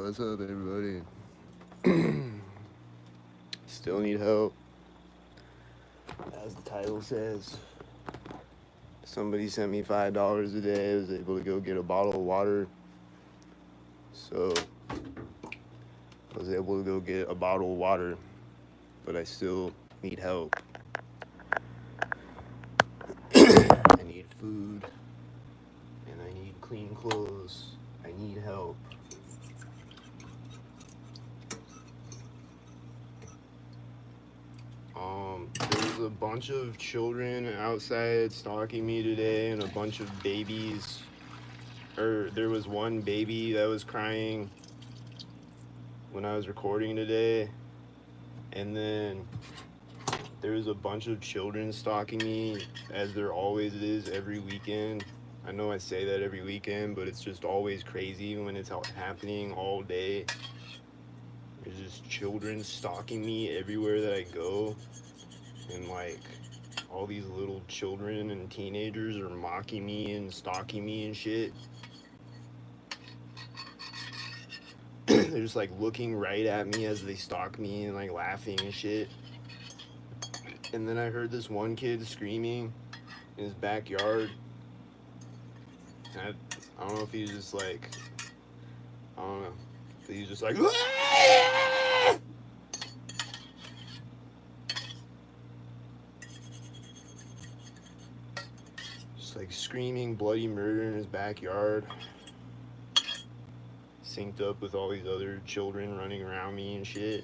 What's up, everybody? Still need help. As the title says, somebody sent me $5 a day. I was able to go get a bottle of water. So, I was able to go get a bottle of water, but I still need help. I need food, and I need clean clothes. I need help. There's a bunch of children outside stalking me today, and a bunch of babies. There was one baby that was crying when I was recording today, and then there was a bunch of children stalking me, as there always is every weekend. I know I say that every weekend, but it's just always crazy when it's happening all day. There's just children stalking me everywhere that I go, and like all these little children and teenagers are mocking me and stalking me and shit. They're just like looking right at me as they stalk me and like laughing and shit. And then I heard this one kid screaming in his backyard. And I don't know if he was just like, I don't know. But he was just like, just like screaming bloody murder in his backyard. Synced up with all these other children running around me and shit.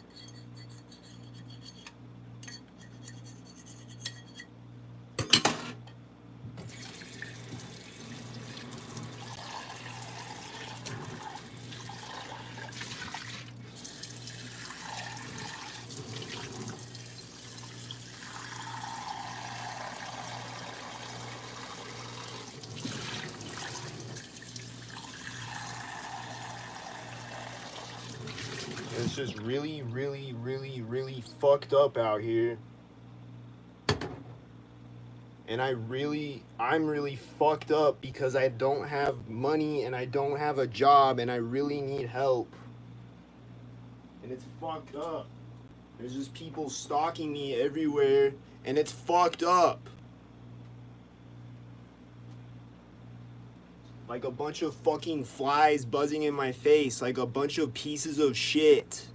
It's just really, really, really, really fucked up out here. And I'm really fucked up because I don't have money and I don't have a job and I really need help. And it's fucked up. There's just people stalking me everywhere and it's fucked up. Like a bunch of fucking flies buzzing in my face, like a bunch of pieces of shit.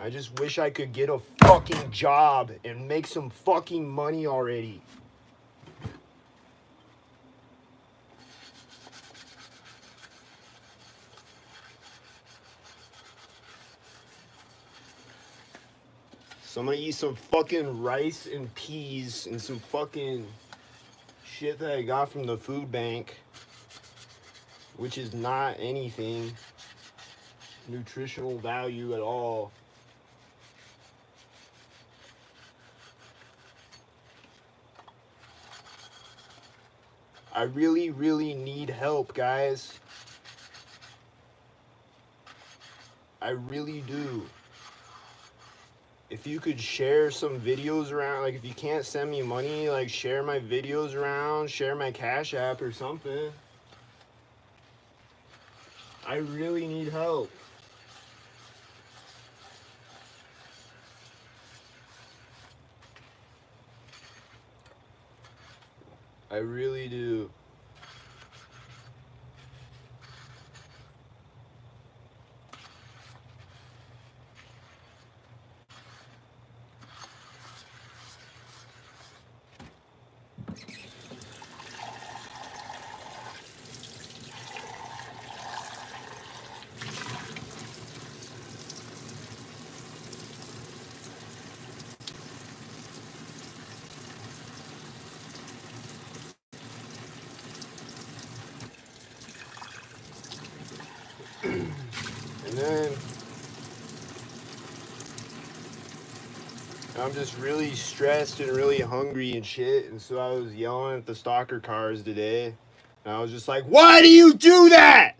I just wish I could get a fucking job and make some fucking money already. So I'm gonna eat some fucking rice and peas and some fucking shit that I got from the food bank, which is not anything nutritional value at all. I really, really need help, guys. I really do. If you could share some videos around, like if you can't send me money, like share my videos around, share my Cash App or something. I really need help. I really do. And then And I'm just really stressed and really hungry and shit. And so I was yelling at the stalker cars today. And I was just like, why do you do that?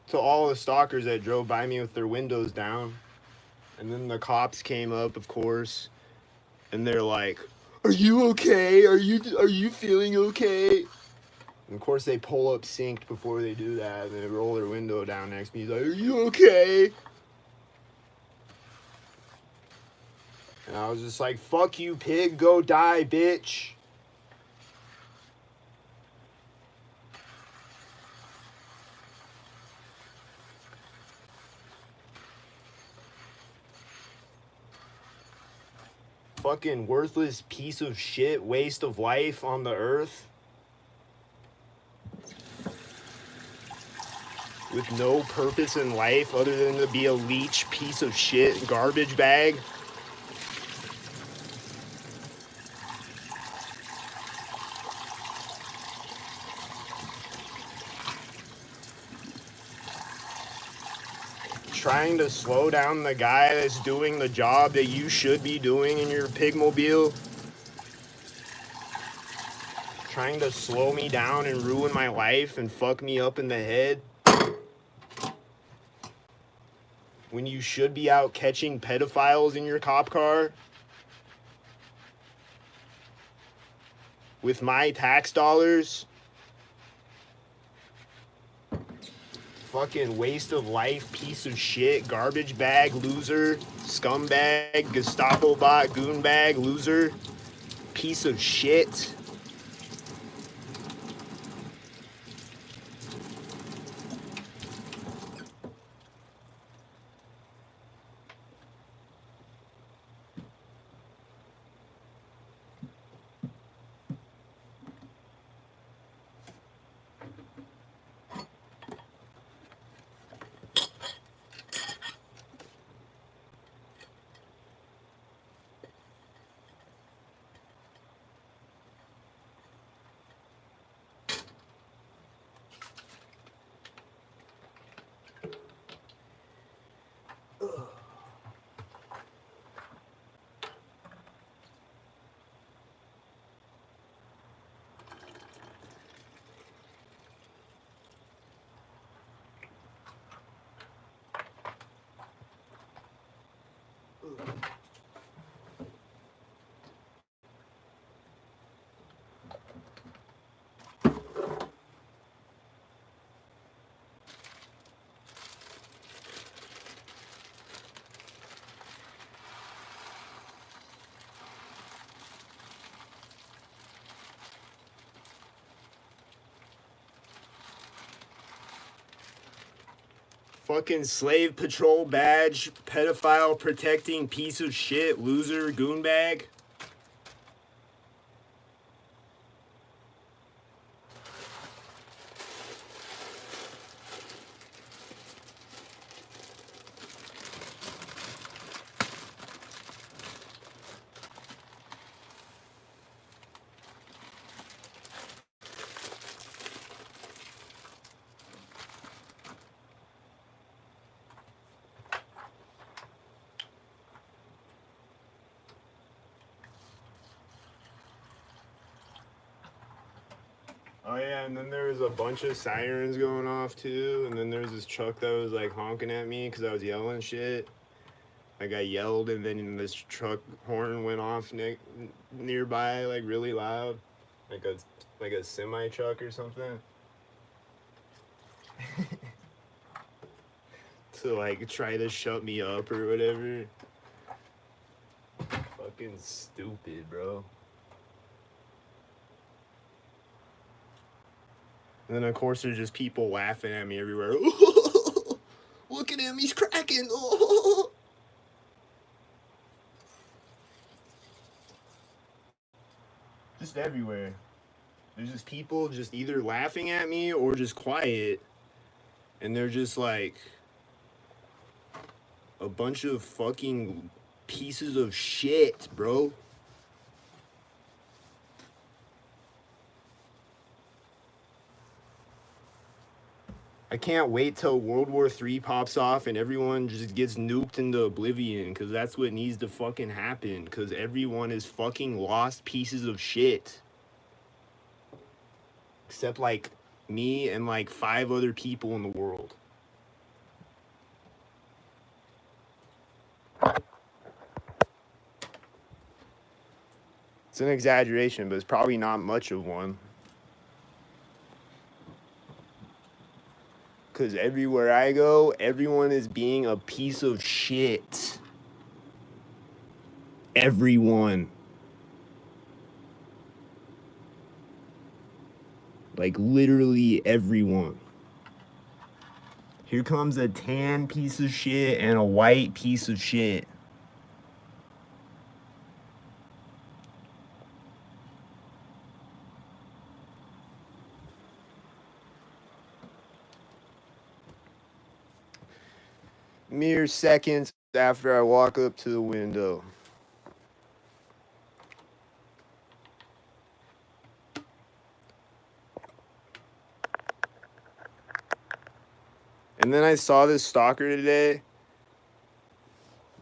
To all the stalkers that drove by me with their windows down. And then the cops came up, of course. And they're like, are you okay? Are you feeling okay? And of course they pull up synced before they do that. And they roll their window down next to me. He's like, are you okay? And I was just like, fuck you, pig, go die, bitch. Fucking worthless piece of shit, waste of life on the earth. With no purpose in life other than to be a leech piece of shit garbage bag. Trying to slow down the guy that's doing the job that you should be doing in your pigmobile. Trying to slow me down and ruin my life and fuck me up in the head. When you should be out catching pedophiles in your cop car. With my tax dollars. Fucking waste of life, piece of shit, garbage bag, loser, scumbag, Gestapo bot, goon bag, loser, piece of shit. Fucking slave patrol badge, pedophile protecting piece of shit, loser, goon bag. Oh yeah, and then there was a bunch of sirens going off too, and then there was this truck that was like honking at me because I was yelling shit. Like I yelled, and then this truck horn went off nearby, like really loud, like a semi truck or something. To like try to shut me up or whatever. Fucking stupid, bro. And then of course there's just people laughing at me everywhere. Look at him, he's cracking. Just everywhere. There's just people just either laughing at me or just quiet. And they're just like a bunch of fucking pieces of shit, bro. I can't wait till World War III pops off and everyone just gets nuked into oblivion, because that's what needs to fucking happen, because everyone is fucking lost pieces of shit. Except like me and like 5 other people in the world. It's an exaggeration, but it's probably not much of one. Because everywhere I go, everyone is being a piece of shit. Everyone. Like, literally everyone. Here comes a tan piece of shit and a white piece of shit. Mere seconds after I walk up to the window. And then I saw this stalker today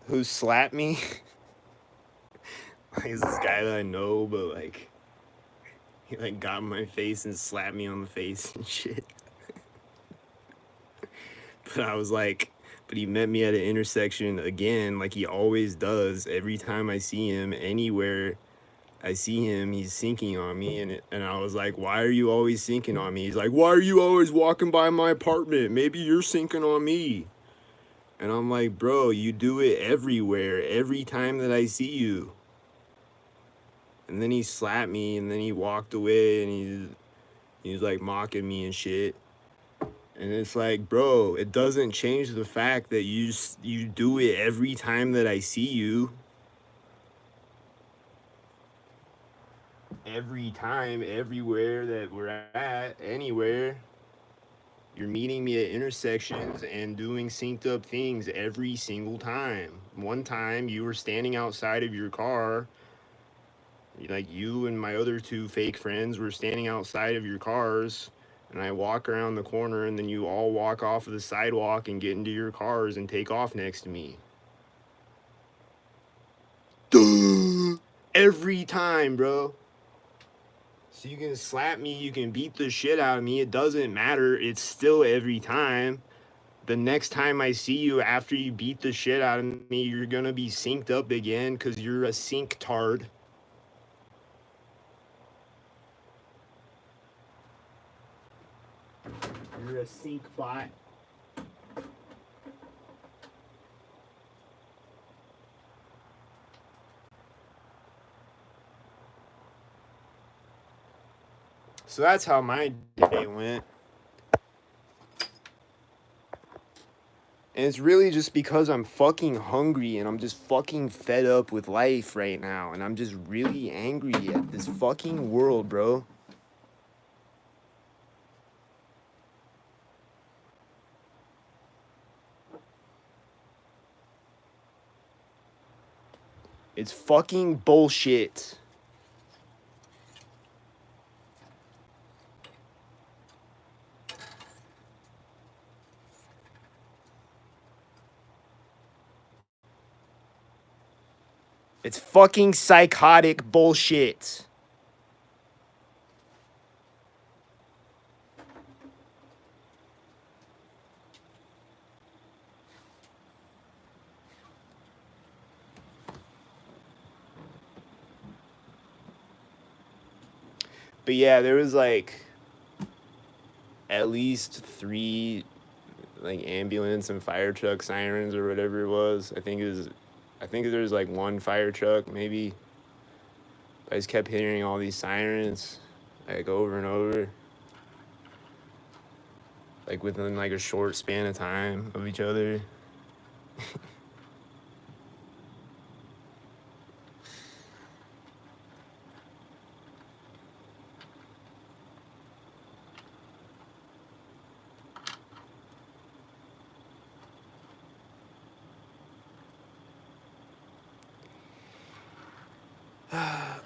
who slapped me. Like, it's this guy that I know, but like, he like got in my face and slapped me on the face and shit. But I was like, but he met me at an intersection again, like he always does. Every time I see him, anywhere I see him, he's sinking on me. And I was like, why are you always sinking on me? He's like, why are you always walking by my apartment? Maybe you're sinking on me. And I'm like, bro, you do it everywhere, every time that I see you. And then he slapped me, and then he walked away, and he was like mocking me and shit. And it's like, bro, it doesn't change the fact that you do it every time that I see you. Every time, everywhere that we're at, anywhere. You're meeting me at intersections and doing synced up things every single time. One time you were standing outside of your car, like you and my other 2 fake friends were standing outside of your cars, and I walk around the corner, and then you all walk off of the sidewalk and get into your cars and take off next to me. Duh! Every time, bro. So you can slap me, you can beat the shit out of me, it doesn't matter, it's still every time. The next time I see you after you beat the shit out of me, you're gonna be synced up again, because you're a sync-tard. You're a sync bot. So that's how my day went. And it's really just because I'm fucking hungry and I'm just fucking fed up with life right now. And I'm just really angry at this fucking world, bro. It's fucking bullshit. It's fucking psychotic bullshit. But yeah, there was like at least 3 like ambulance and fire truck sirens or whatever it was. I think there was like 1 fire truck maybe. I just kept hearing all these sirens like over and over, like within like a short span of time of each other.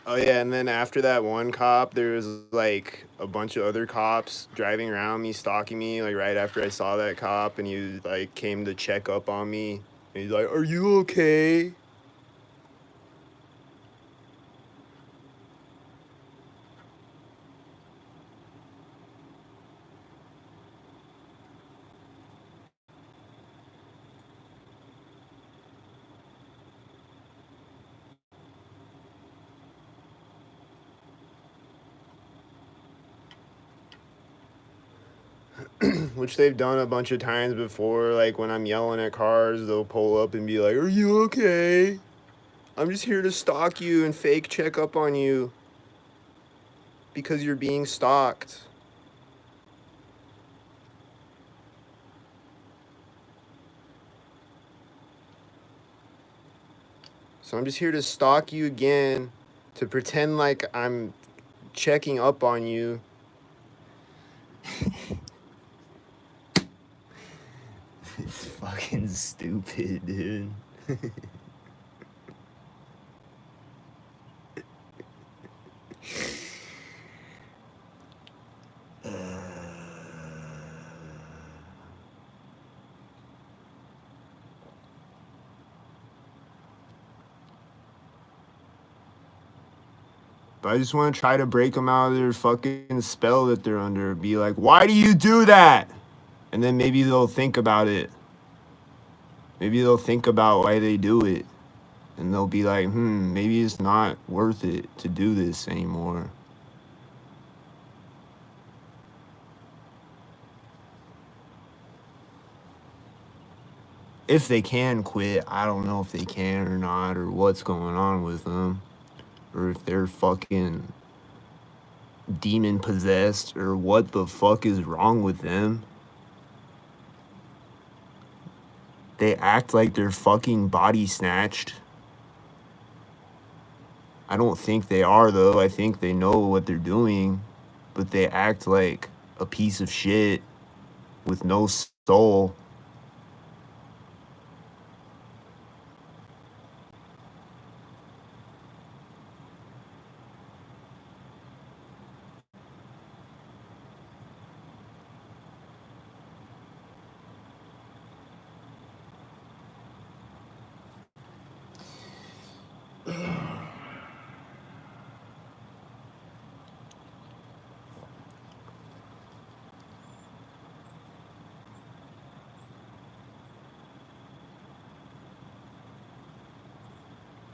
Oh yeah, and then after that one cop, there was like a bunch of other cops driving around me, stalking me. Like right after I saw that cop, and he like came to check up on me. And he's like, "Are you okay?" Which they've done a bunch of times before. Like when I'm yelling at cars, they'll pull up and be like, "Are you okay? I'm just here to stalk you and fake check up on you because you're being stalked." So I'm just here to stalk you again to pretend like I'm checking up on you. It's fucking stupid, dude. But I just want to try to break them out of their fucking spell that they're under. Be like, why do you do that? And then maybe they'll think about it. Maybe they'll think about why they do it. And they'll be like, maybe it's not worth it to do this anymore. If they can quit, I don't know if they can or not, or what's going on with them. Or if they're fucking demon possessed, or what the fuck is wrong with them. They act like they're fucking body snatched. I don't think they are, though. I think they know what they're doing, but they act like a piece of shit with no soul.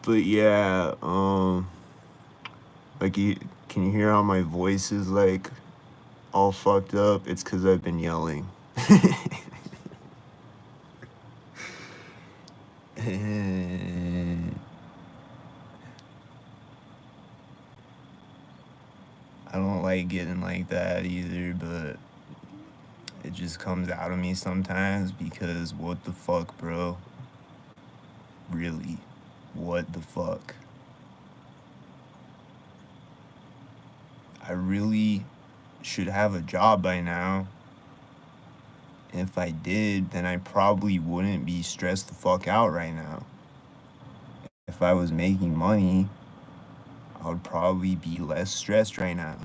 But yeah, like, can you hear how my voice is like all fucked up? It's because I've been yelling. I don't like getting like that either, but it just comes out of me sometimes because what the fuck, bro? Really? What the fuck? I really should have a job by now. If I did, then I probably wouldn't be stressed the fuck out right now. If I was making money, I would probably be less stressed right now.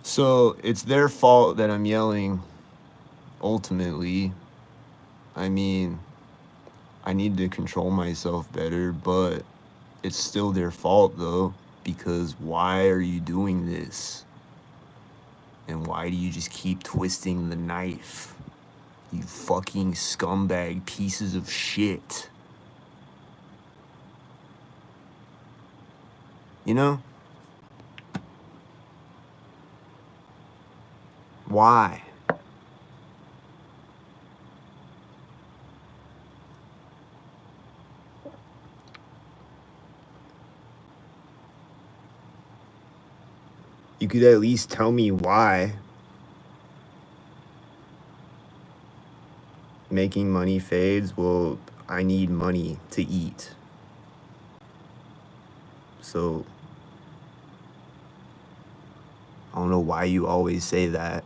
So it's their fault that I'm yelling, ultimately. I mean, I need to control myself better, but it's still their fault, though, because why are you doing this? And why do you just keep twisting the knife? You fucking scumbag pieces of shit. You know? Why? You could at least tell me why. Making money fades. Well, I need money to eat. So, I don't know why you always say that,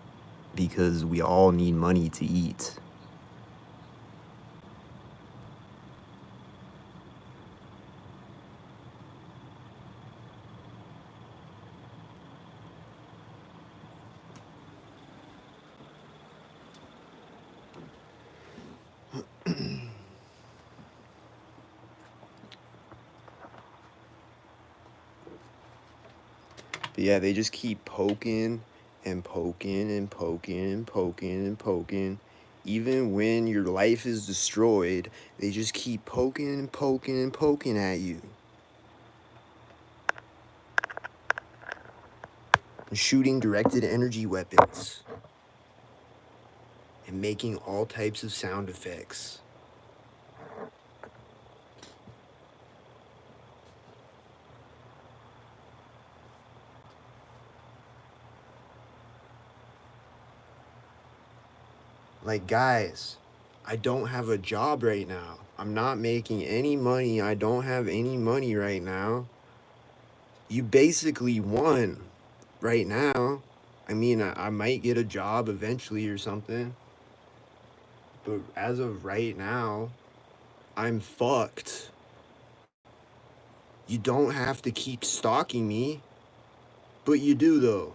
because we all need money to eat. But yeah, they just keep poking and poking and poking and poking and poking. Even when your life is destroyed, they just keep poking and poking and poking at you. And shooting directed energy weapons. And making all types of sound effects. Like, guys, I don't have a job right now. I'm not making any money. I don't have any money right now. You basically won right now. I mean, I might get a job eventually or something. But as of right now, I'm fucked. You don't have to keep stalking me. But you do, though.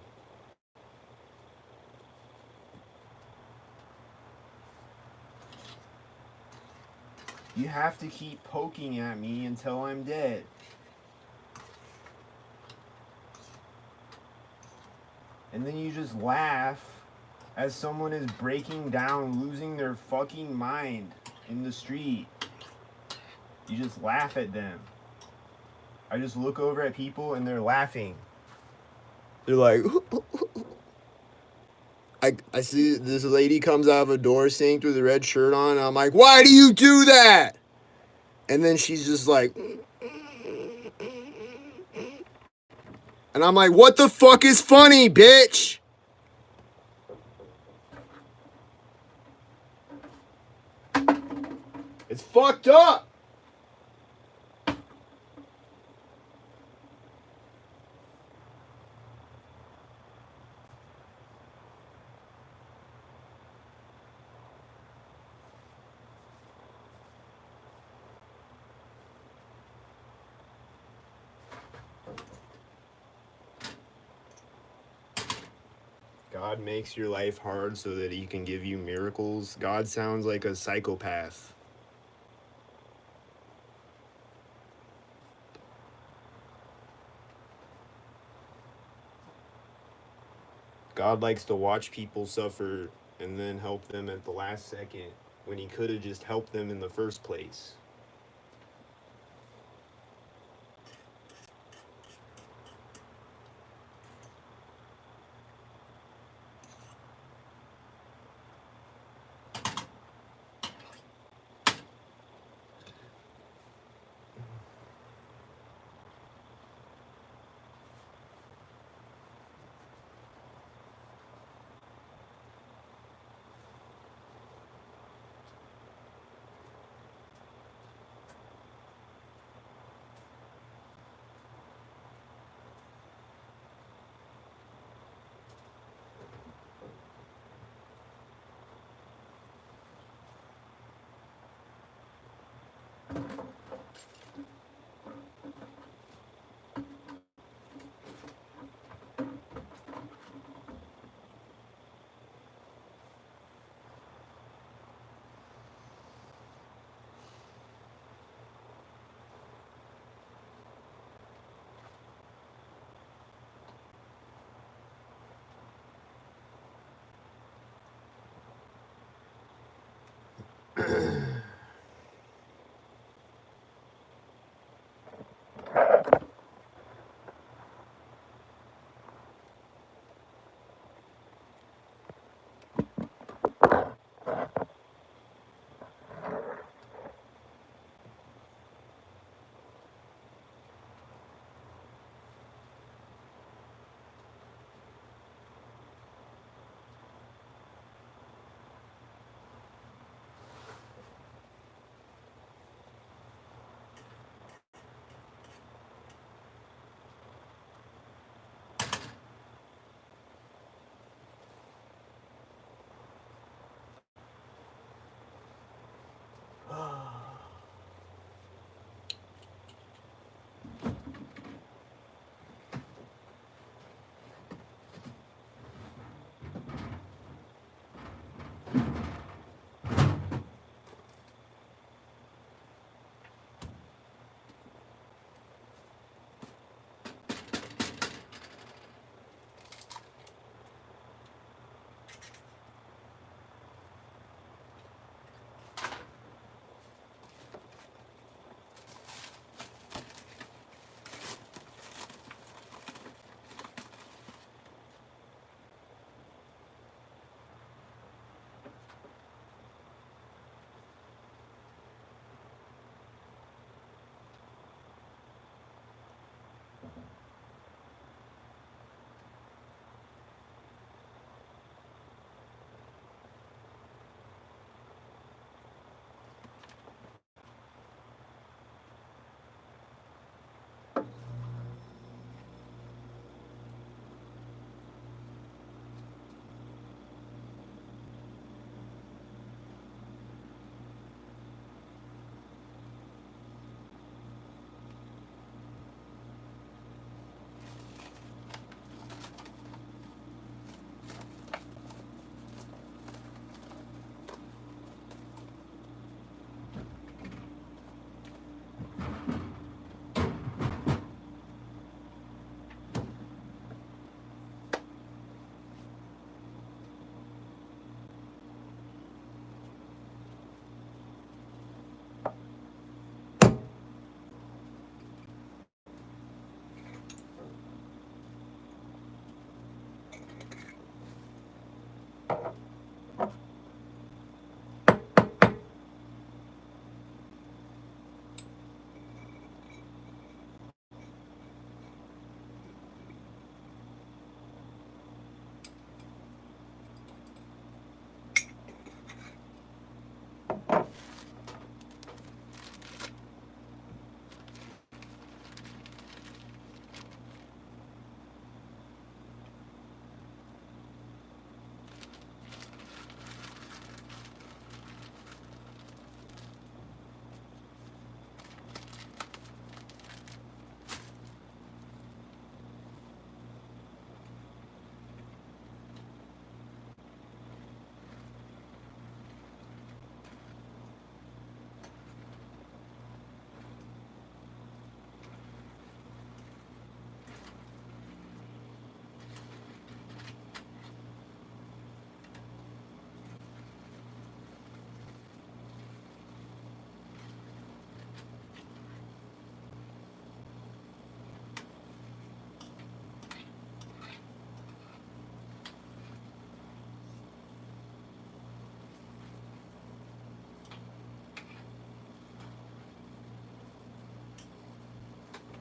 You have to keep poking at me until I'm dead. And then you just laugh as someone is breaking down, losing their fucking mind in the street. You just laugh at them. I just look over at people and they're laughing. They're like, I see this lady comes out of a door sink with a red shirt on. And I'm like, why do you do that? And then she's just like, and I'm like, what the fuck is funny, bitch? It's fucked up. God makes your life hard so that he can give you miracles. God sounds like a psychopath. God likes to watch people suffer and then help them at the last second when he could have just helped them in the first place.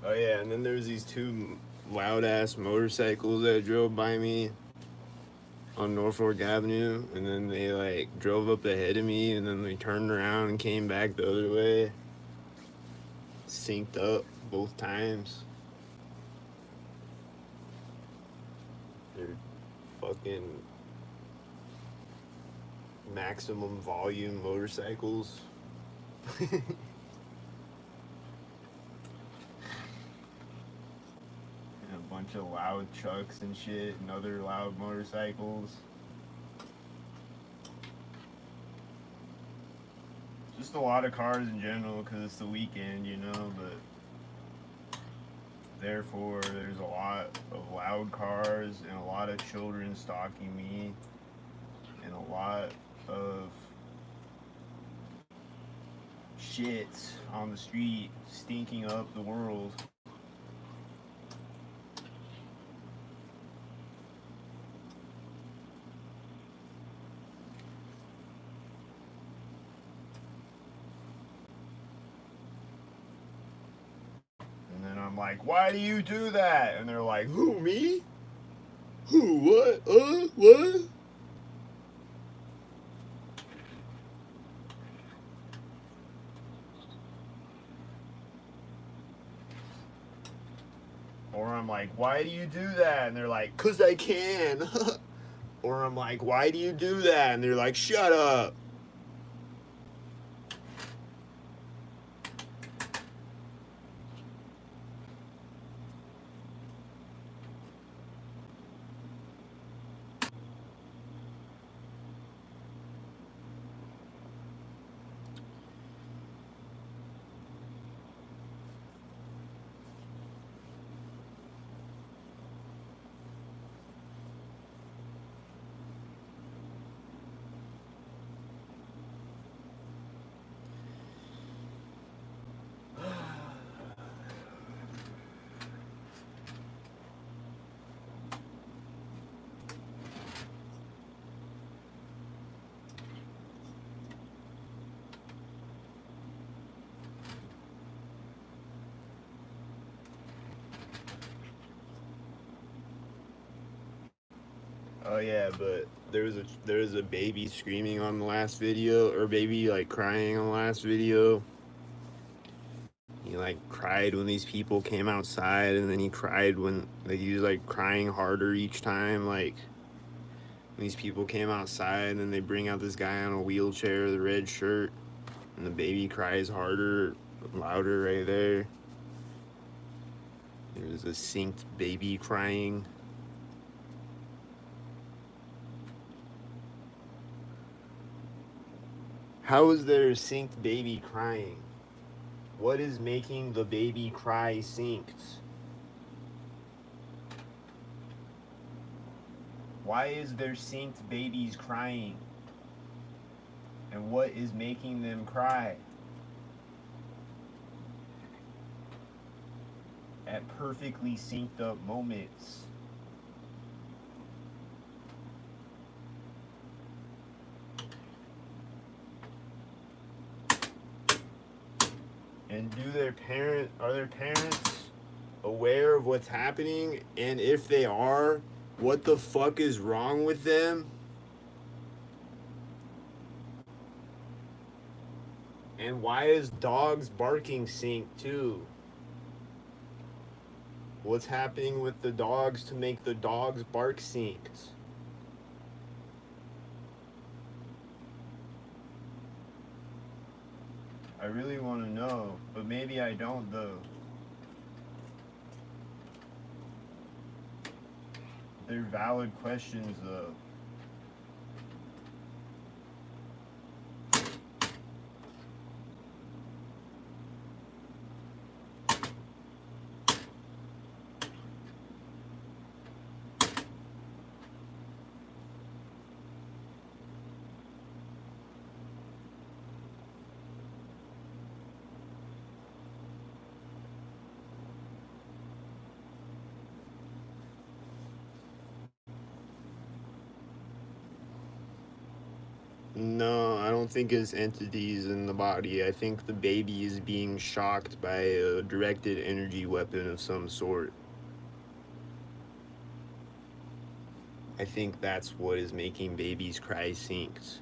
Oh yeah, and then there's these two loud ass motorcycles that drove by me on Norfolk Avenue, and then they like drove up ahead of me, and then they turned around and came back the other way. Synced up both times. They're fucking maximum volume motorcycles. And a bunch of loud trucks and shit and other loud motorcycles. Just a lot of cars in general because it's the weekend, you know, but therefore there's a lot of loud cars and a lot of children stalking me and a lot of shit on the street stinking up the world. And then I'm like, why do you do that? And they're like, who, me? Who, what? What? Or I'm like, why do you do that? And they're like, 'cause I can. Or I'm like, why do you do that? And they're like, shut up. Oh yeah, but there was a baby screaming on the last video, or baby like crying on the last video. He like cried when these people came outside, and then he cried when like he was like crying harder each time. Like when these people came outside, and then they bring out this guy on a wheelchair, the red shirt, and the baby cries harder, louder right there. There's a synced baby crying. How is there a synced baby crying? What is making the baby cry synced? Why is there synced babies crying? And what is making them cry? At perfectly synced up moments. And are their parents aware of what's happening? And if they are, what the fuck is wrong with them? And why is dogs barking synced too? What's happening with the dogs to make the dogs bark synced? I really want to know, but maybe I don't though. They're valid questions though. No, I don't don't think it's entities in the body. I think the baby is being shocked by a directed energy weapon of some sort. I think that's what is making babies cry synced.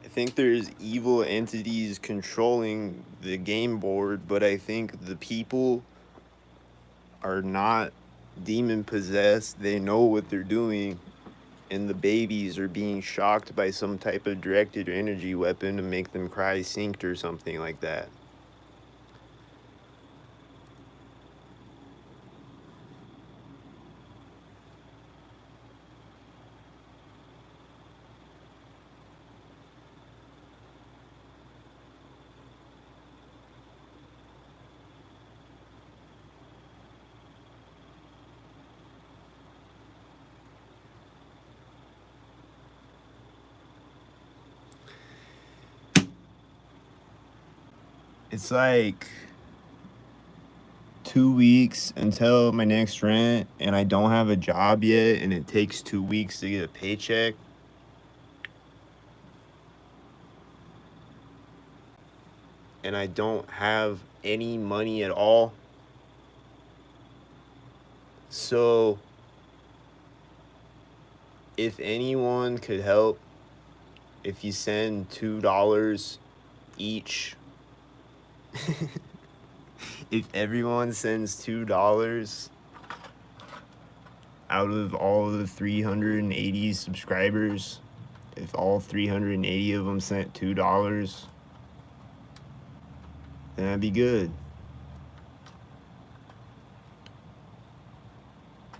I think there's evil entities controlling the game board, but I think the people are not demon possessed. They know what they're doing, and the babies are being shocked by some type of directed energy weapon to make them cry synced or something like that. It's like 2 weeks until my next rent, and I don't have a job yet, and it takes 2 weeks to get a paycheck. And I don't have any money at all. So, if anyone could help, if you send $2 each, if everyone sends $2 out of all of the 380 subscribers, if all 380 of them sent $2, then that'd be good.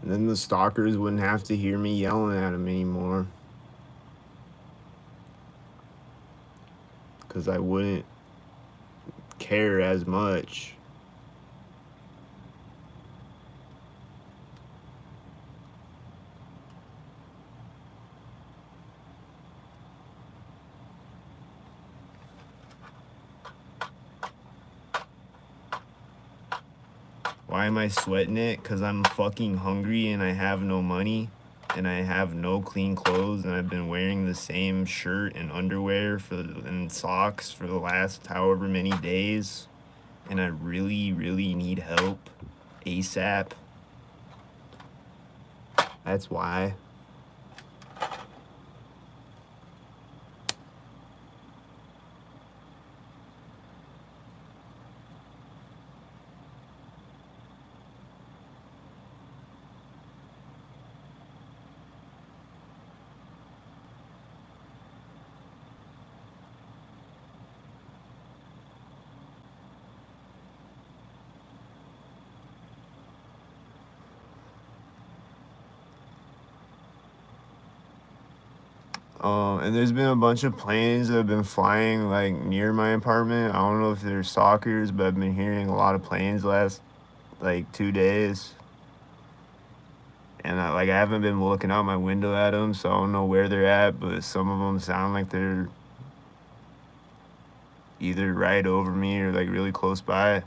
And then the stalkers wouldn't have to hear me yelling at them anymore. Because I wouldn't care as much. Why am I sweating it? Because I'm fucking hungry and I have no money and I have no clean clothes and I've been wearing the same shirt and underwear and socks for the last however many days, and I really, really need help ASAP. That's why. And there's been a bunch of planes that have been flying like near my apartment. I don't know if they're stalkers, but I've been hearing a lot of planes last like 2 days. And I haven't been looking out my window at them, so I don't know where they're at, but some of them sound like they're either right over me or like really close by.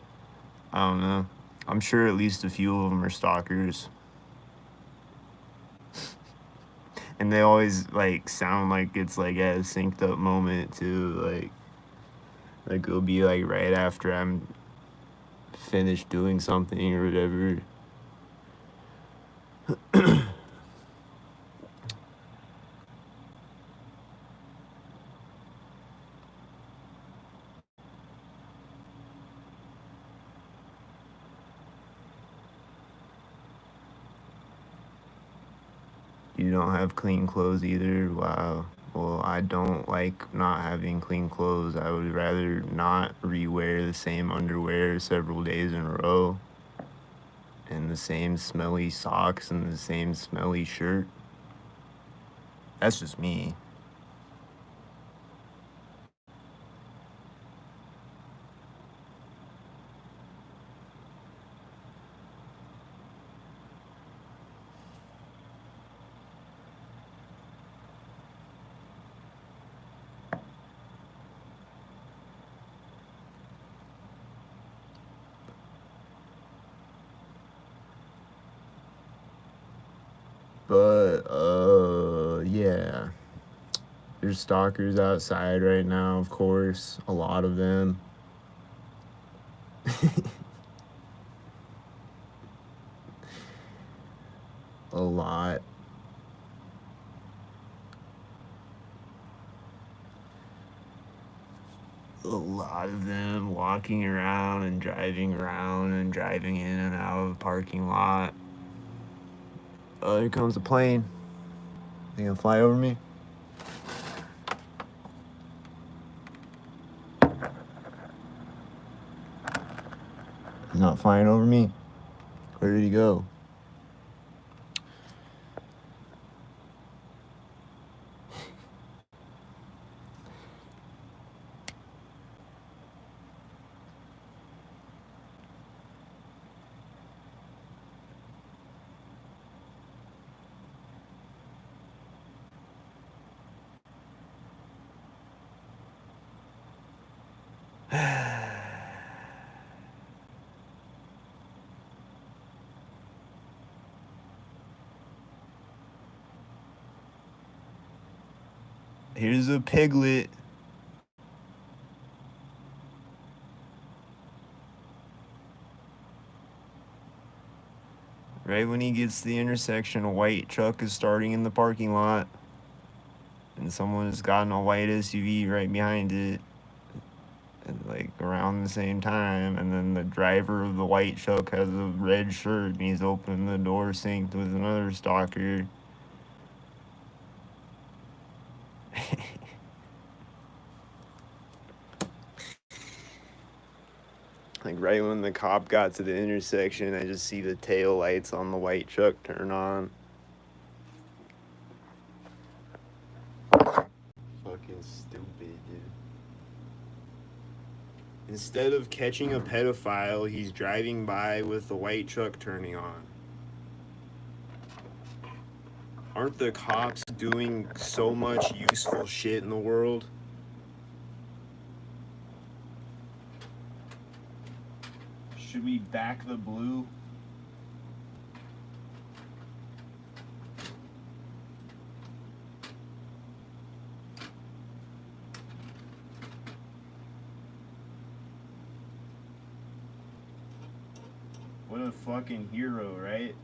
I don't know. I'm sure at least a few of them are stalkers. And they always like sound like it's like at a synced up moment too. Like it'll be like right after I'm finished doing something or whatever. You don't have clean clothes either? Wow. Well, I don't like not having clean clothes. I would rather not rewear the same underwear several days in a row, and the same smelly socks and the same smelly shirt. That's just me. But yeah. There's stalkers outside right now, of course, a lot of them. A lot. A lot of them walking around and driving in and out of the parking lot. Oh, here comes a plane. They gonna fly over me? He's not flying over me. Where did he go? Here's a piglet. Right when he gets to the intersection, a white truck is starting in the parking lot. And someone has gotten a white SUV right behind it. Like around the same time, and then the driver of the white truck has a red shirt and he's opening the door synced with another stalker. Like right when the cop got to the intersection, I just see the tail lights on the white truck turn on. Fucking stupid, dude. Instead of catching a pedophile, he's driving by with the white truck turning on. Aren't the cops doing so much useful shit in the world? Should we back the blue? What a fucking hero, right?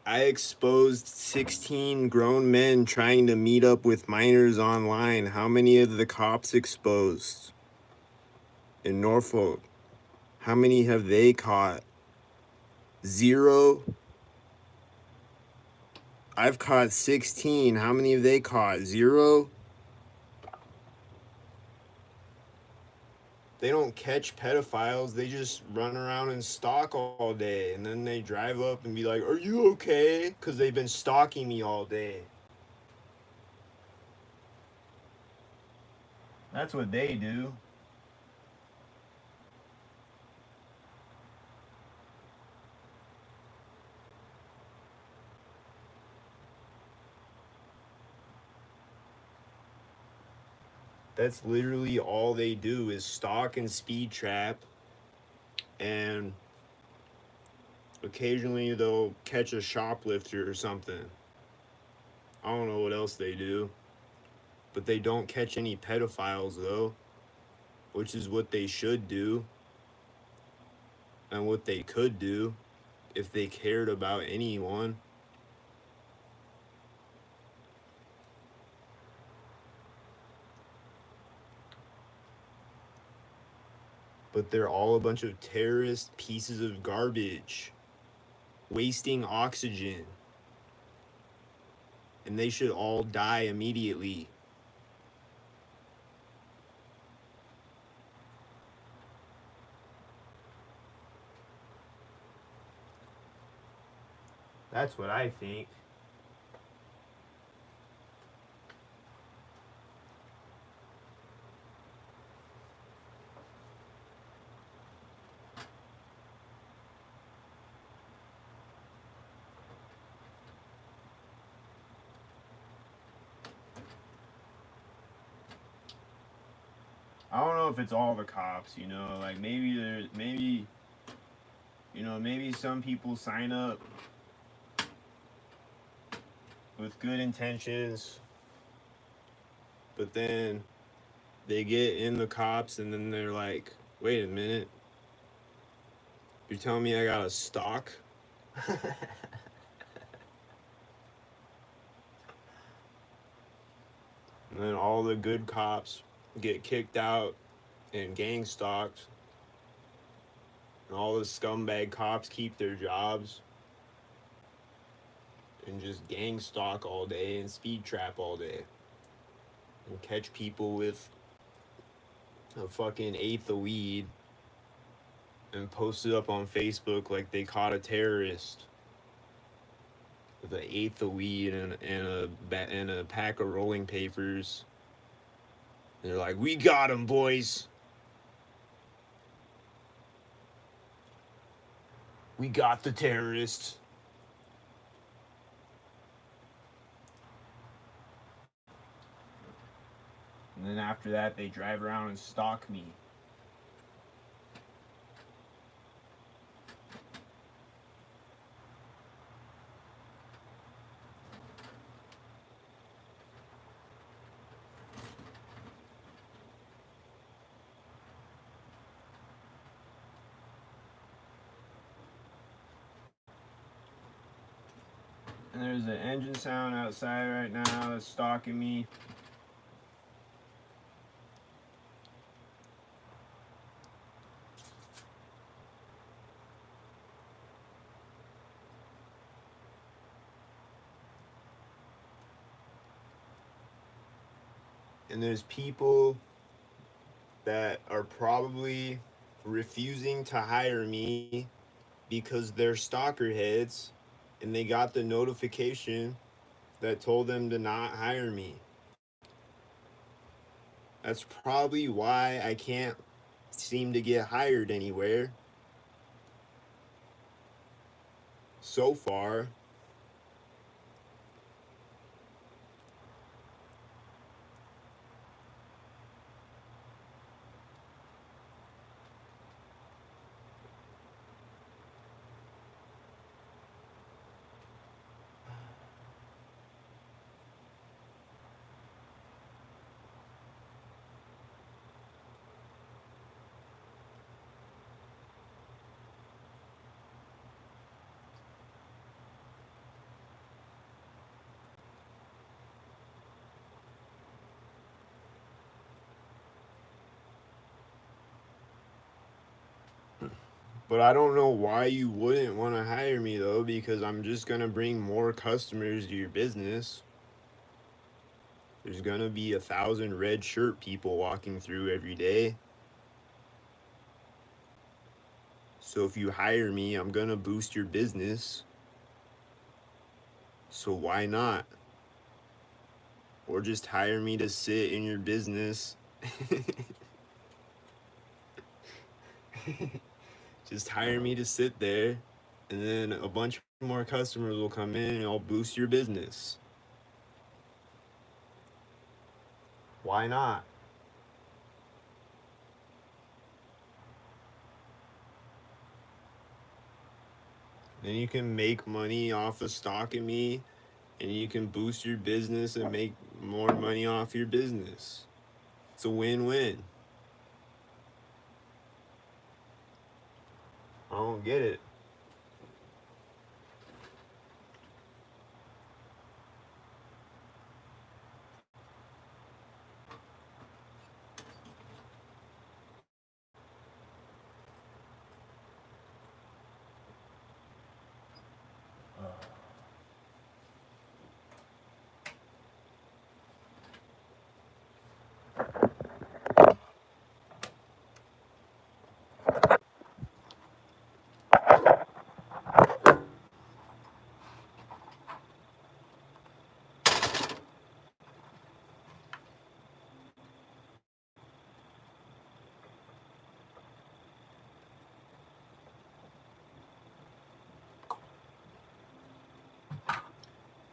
I exposed 16 grown men trying to meet up with minors online. How many of the cops exposed? In Norfolk, how many have they caught? 0? I've caught 16. How many have they caught? 0? They don't catch pedophiles. They just run around and stalk all day. And then they drive up and be like, "Are you okay?" Because they've been stalking me all day. That's what they do. That's literally all they do is stalk and speed trap. And occasionally they'll catch a shoplifter or something. I don't know what else they do. But they don't catch any pedophiles though, which is what they should do. and what they could do if they cared about anyone. But they're all a bunch of terrorist pieces of garbage, wasting oxygen, and they should all die immediately. That's what I think. I don't know if it's all the cops, like maybe some people sign up with good intentions, but then they get in the cops and then they're like, wait a minute, you're telling me I got a stock? And then all the good cops get kicked out and gang stalked, and all the scumbag cops keep their jobs and just gang stalk all day and speed trap all day and catch people with a fucking eighth of weed and post it up on Facebook like they caught a terrorist with an eighth of weed and a pack of rolling papers. And they're like, "We got him, boys. We got the terrorists." And then after that, they drive around and stalk me. And there's an engine sound outside right now that's stalking me. And there's people that are probably refusing to hire me because they're stalker heads and they got the notification that told them to not hire me. That's probably why I can't seem to get hired anywhere so far. But I don't know why you wouldn't want to hire me though, because I'm just going to bring more customers to your business. There's going to be 1,000 red shirt people walking through every day. So if you hire me, I'm going to boost your business. So why not? Or just hire me to sit in your business. Just hire me to sit there, and then a bunch more customers will come in and I'll boost your business. Why not? Then you can make money off of stalking me, and you can boost your business and make more money off your business. It's a win-win. I don't get it.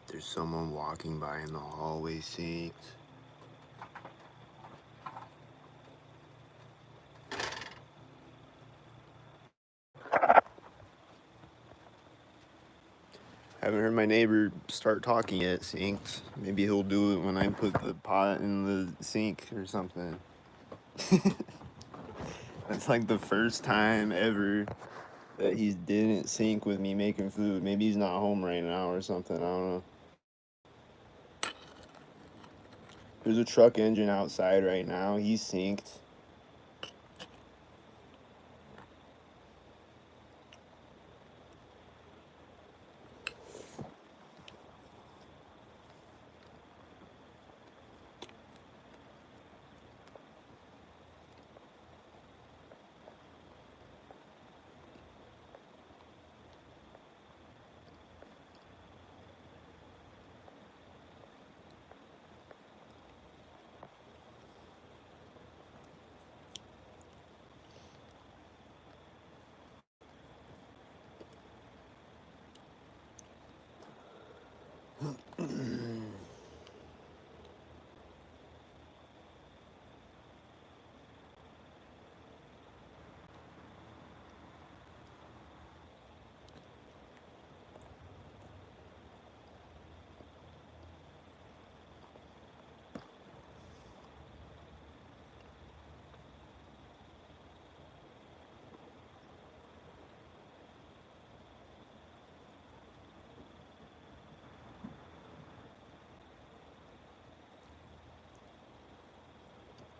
There's someone walking by in the hallway synced. Haven't heard my neighbor start talking yet, synced. Maybe he'll do it when I put the pot in the sink or something. That's like the first time ever that he didn't sync with me making food. Maybe he's not home right now or something. I don't know. There's a truck engine outside right now. He's synced.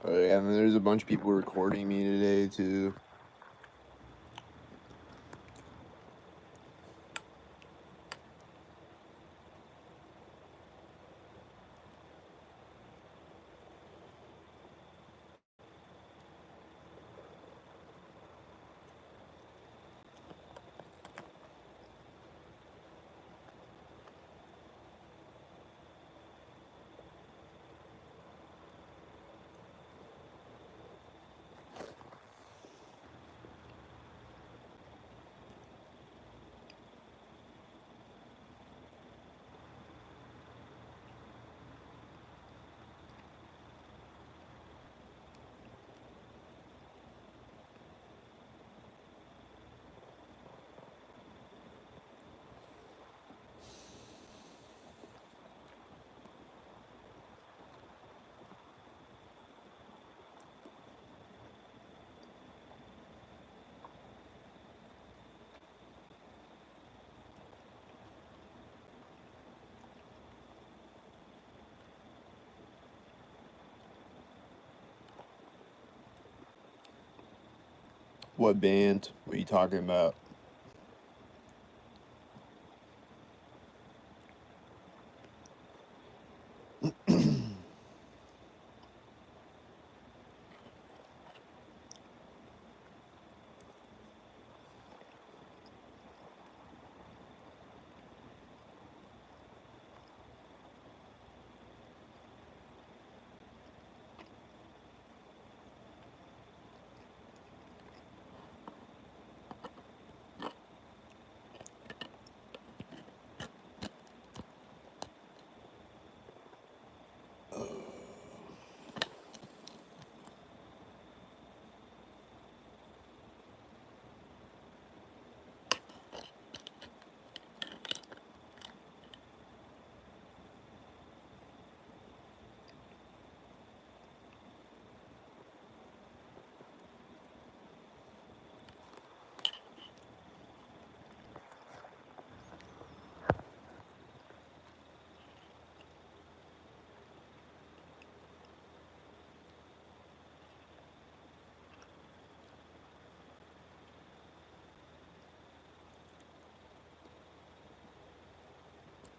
Oh, yeah, and there's a bunch of people recording me today too. What band? What are you talking about?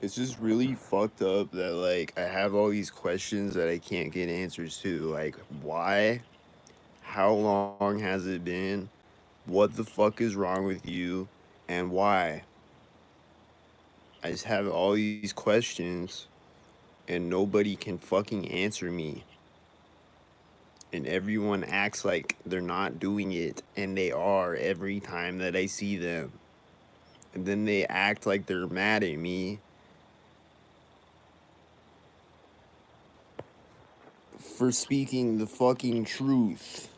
It's just really fucked up that like I have all these questions that I can't get answers to. Like why? How long has it been? What the fuck is wrong with you? And why? I just have all these questions and nobody can fucking answer me. And everyone acts like they're not doing it, and they are every time that I see them. And then they act like they're mad at me for speaking the fucking truth.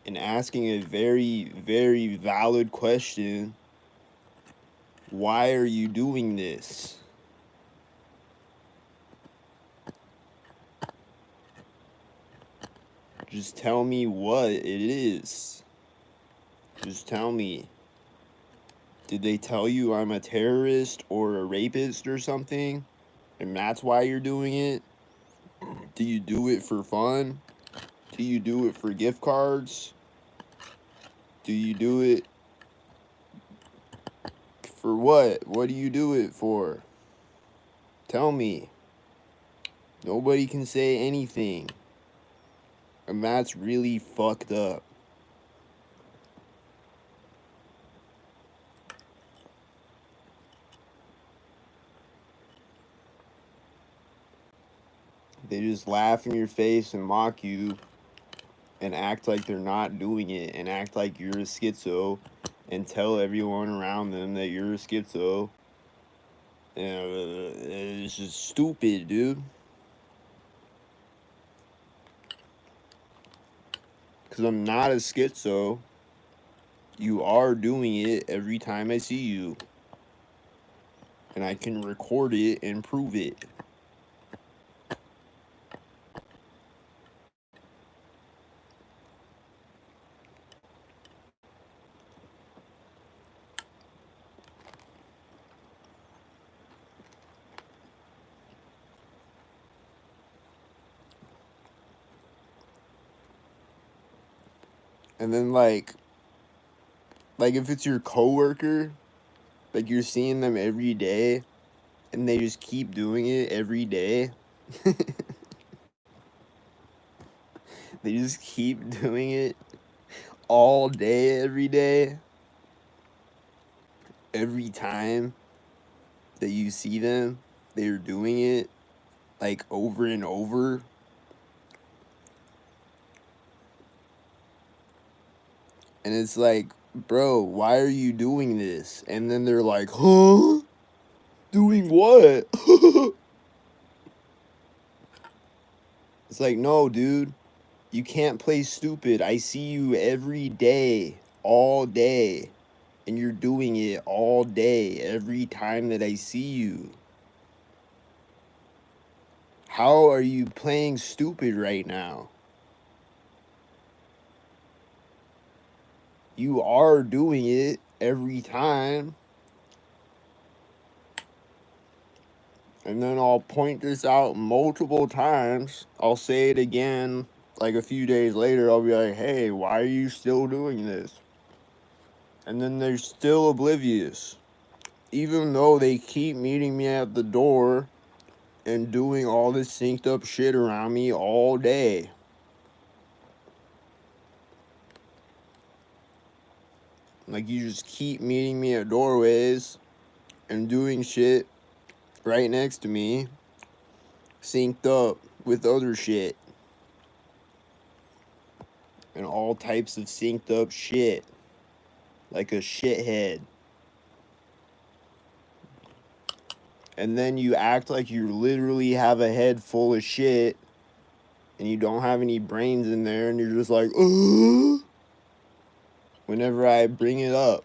And asking a very, very valid question. Why are you doing this? Just tell me what it is. Just tell me. Did they tell you I'm a terrorist or a rapist or something? And that's why you're doing it? Do you do it for fun? Do you do it for gift cards? Do you do it for what? What do you do it for? Tell me. Nobody can say anything. And that's really fucked up. They just laugh in your face and mock you and act like they're not doing it and act like you're a schizo and tell everyone around them that you're a schizo. It's just stupid, dude. Because I'm not a schizo. You are doing it every time I see you. And I can record it and prove it. And then like if it's your coworker, like you're seeing them every day and they just keep doing it every day. They just keep doing it all day, every day. Every time that you see them, they're doing it like over and over. And it's like, bro, why are you doing this? And then they're like, huh? Doing what? It's like, no, dude. You can't play stupid. I see you every day, all day. And you're doing it all day, every time that I see you. How are you playing stupid right now? You are doing it every time. And then I'll point this out multiple times. I'll say it again like a few days later. I'll be like, hey, why are you still doing this? And then they're still oblivious. Even though they keep meeting me at the door and doing all this synced up shit around me all day. Like, you just keep meeting me at doorways and doing shit right next to me, synced up with other shit. And all types of synced up shit. Like a shithead. And then you act like you literally have a head full of shit and you don't have any brains in there and you're just like, whenever I bring it up.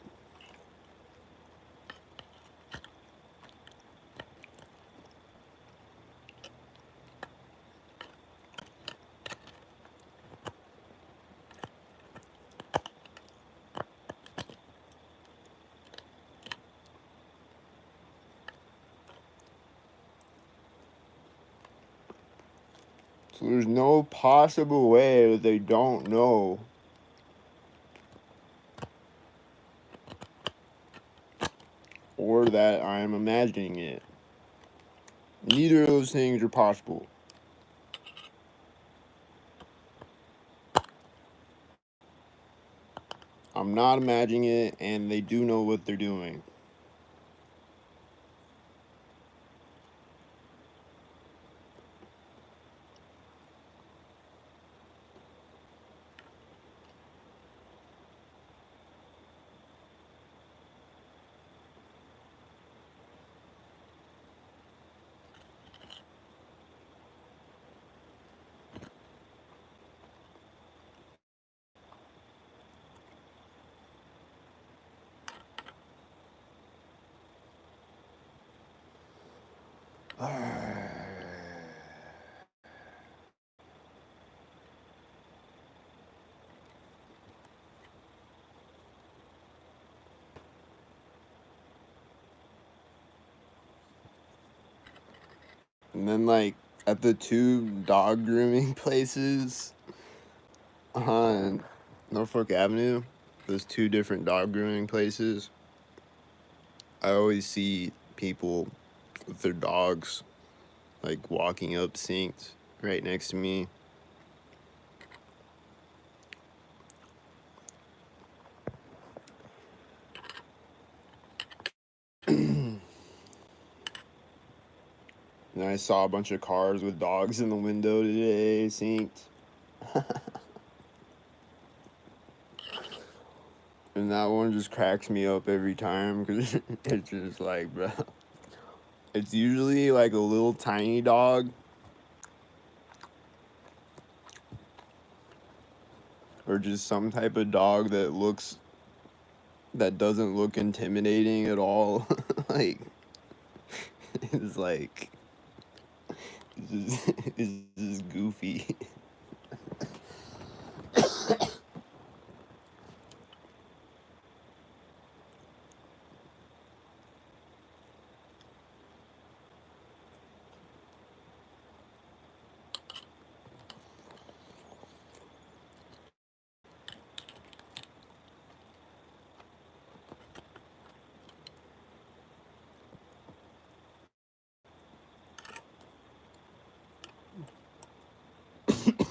So there's no possible way that they don't know that I am imagining it. Neither of those things are possible. I'm not imagining it, and they do know what they're doing. And then, like, at the two dog grooming places on Norfolk Avenue, those two different dog grooming places, I always see people with their dogs, like, walking up sinks right next to me. And I saw a bunch of cars with dogs in the window today, synced. And that one just cracks me up every time because it's just like, bro. It's usually like a little tiny dog. Or just some type of dog that doesn't look intimidating at all. Like, it's like, it's just goofy.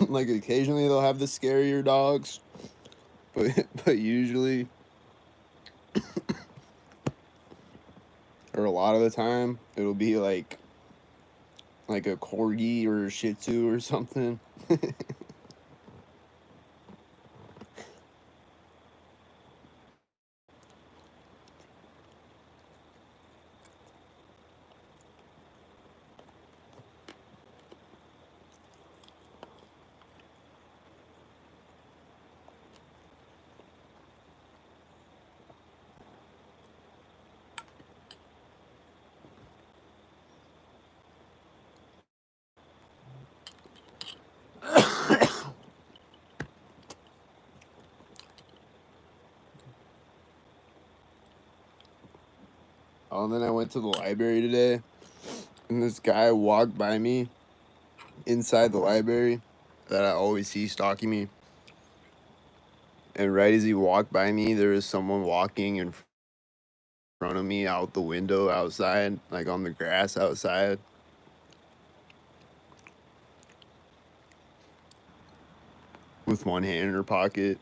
Like, occasionally they'll have the scarier dogs, but usually, or a lot of the time, it'll be like a corgi or a shih tzu or something. Oh, and then I went to the library today, and this guy walked by me inside the library that I always see stalking me. And right as he walked by me, there was someone walking in front of me out the window outside, like on the grass outside. With one hand in her pocket.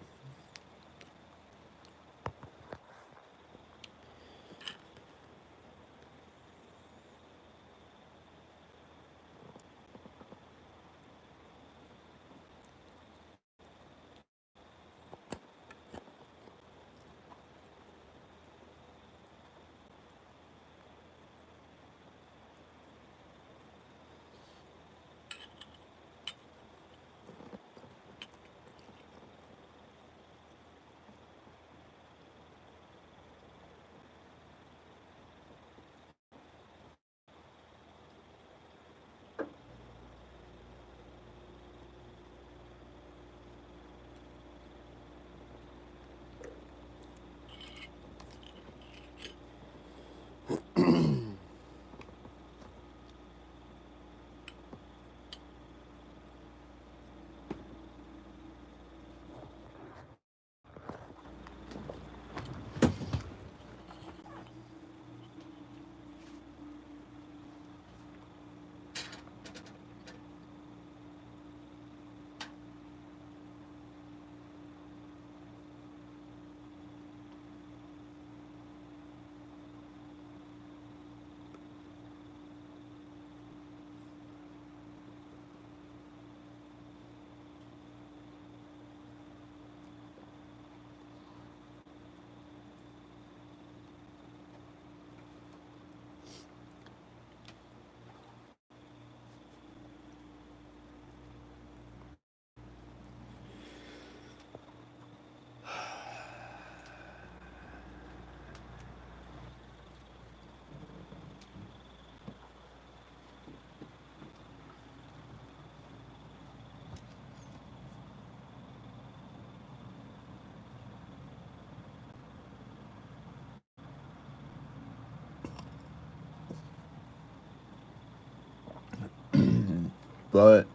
But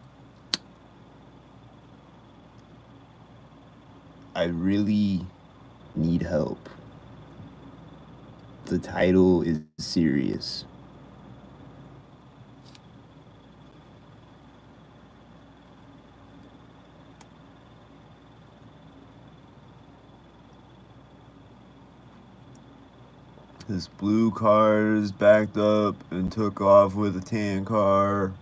I really need help. The title is serious. This blue car is backed up and took off with a tan car.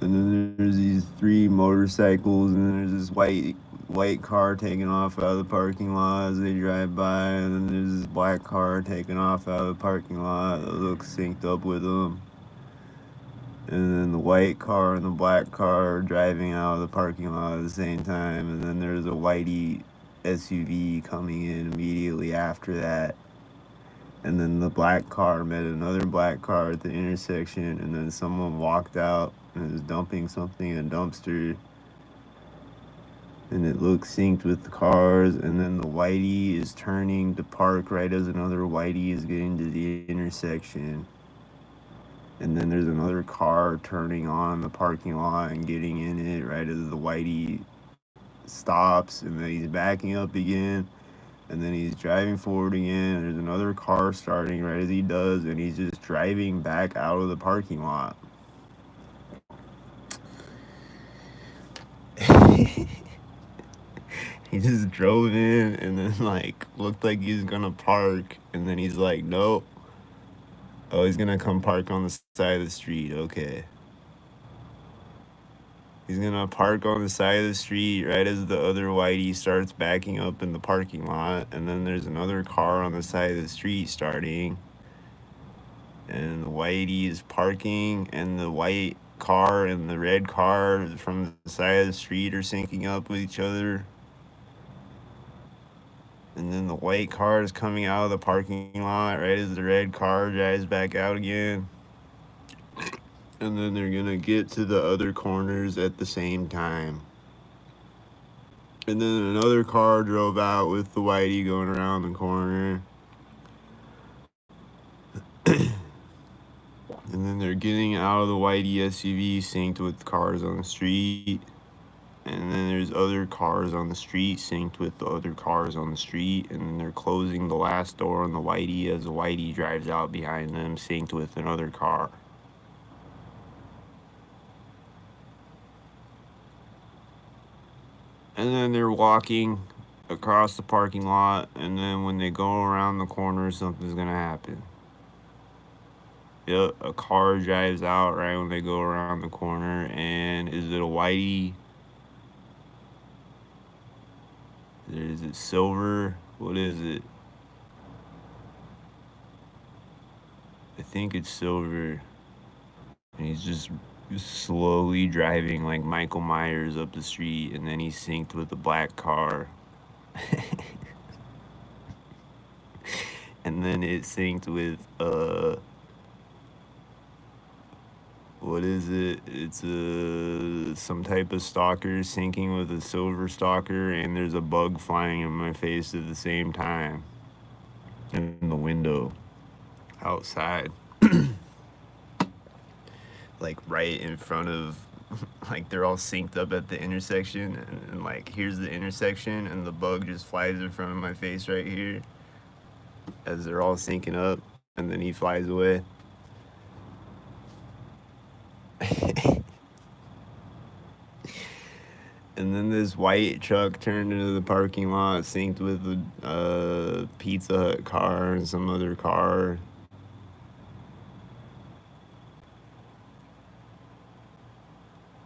And then there's these three motorcycles, and then there's this white car taking off out of the parking lot as they drive by, and then there's this black car taking off out of the parking lot that looks synced up with them. And then the white car and the black car are driving out of the parking lot at the same time, and then there's a whitey SUV coming in immediately after that. And then the black car met another black car at the intersection, and then someone walked out and is dumping something in a dumpster. And it looks synced with the cars, and then the whitey is turning to park right as another whitey is getting to the intersection. And then there's another car turning on the parking lot and getting in it right as the whitey stops, and then he's backing up again. And then he's driving forward again. There's another car starting right as he does, and he's just driving back out of the parking lot. He just drove in and then looked like he was gonna park, and then he's like, nope. Oh, he's gonna come park on the side of the street. Okay. He's gonna park on the side of the street right as the other whitey starts backing up in the parking lot, and then there's another car on the side of the street starting, and the whitey is parking, and the white car and the red car from the side of the street are syncing up with each other. And then the white car is coming out of the parking lot right as the red car drives back out again. And then they're gonna get to the other corners at the same time. And then another car drove out with the whitey going around the corner. And then they're getting out of the whitey SUV synced with cars on the street. And then there's other cars on the street synced with the other cars on the street. And then they're closing the last door on the whitey as the whitey drives out behind them synced with another car. And then they're walking across the parking lot, and then when they go around the corner, something's gonna happen. Yep, a car drives out right when they go around the corner, and is it a whitey? Is it silver? What is it? I think it's silver. And he's just slowly driving like Michael Myers up the street, and then he's synced with the black car. And then it's synced with what is it? It's some type of stalker syncing with a silver stalker, and there's a bug flying in my face at the same time in the window outside. Like right in front of, like they're all synced up at the intersection, and like here's the intersection, and the bug just flies in front of my face right here as they're all syncing up, and then he flies away. And then this white truck turned into the parking lot, synced with the Pizza Hut car and some other car.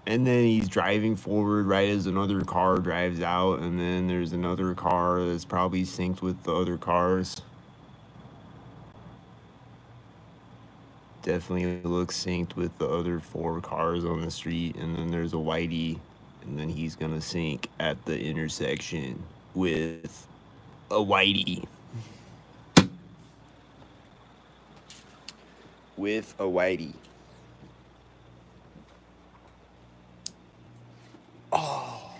And then he's driving forward right as another car drives out, and then there's another car that's probably synced with the other cars. Definitely looks synced with the other 4 cars on the street, and then there's a whitey, and then he's gonna sync at the intersection with a whitey. With a whitey. Oh.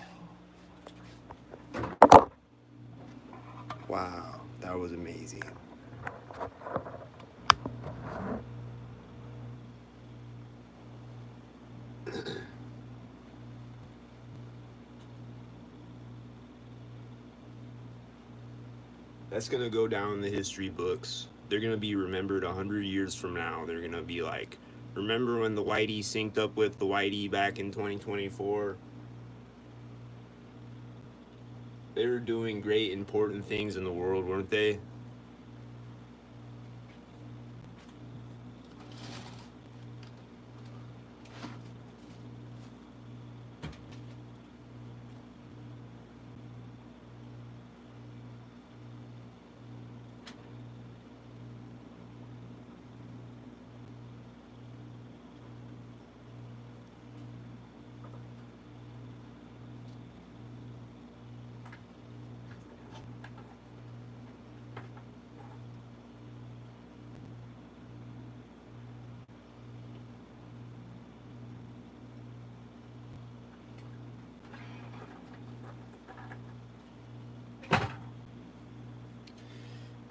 Wow, that was amazing. That's gonna go down in the history books. They're gonna be remembered 100 years from now. They're gonna be like, remember when the Whitey synced up with the Whitey back in 2024? They were doing great, important things in the world, weren't they?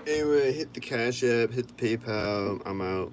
Anyway, hit the Cash App, hit the PayPal. I'm out.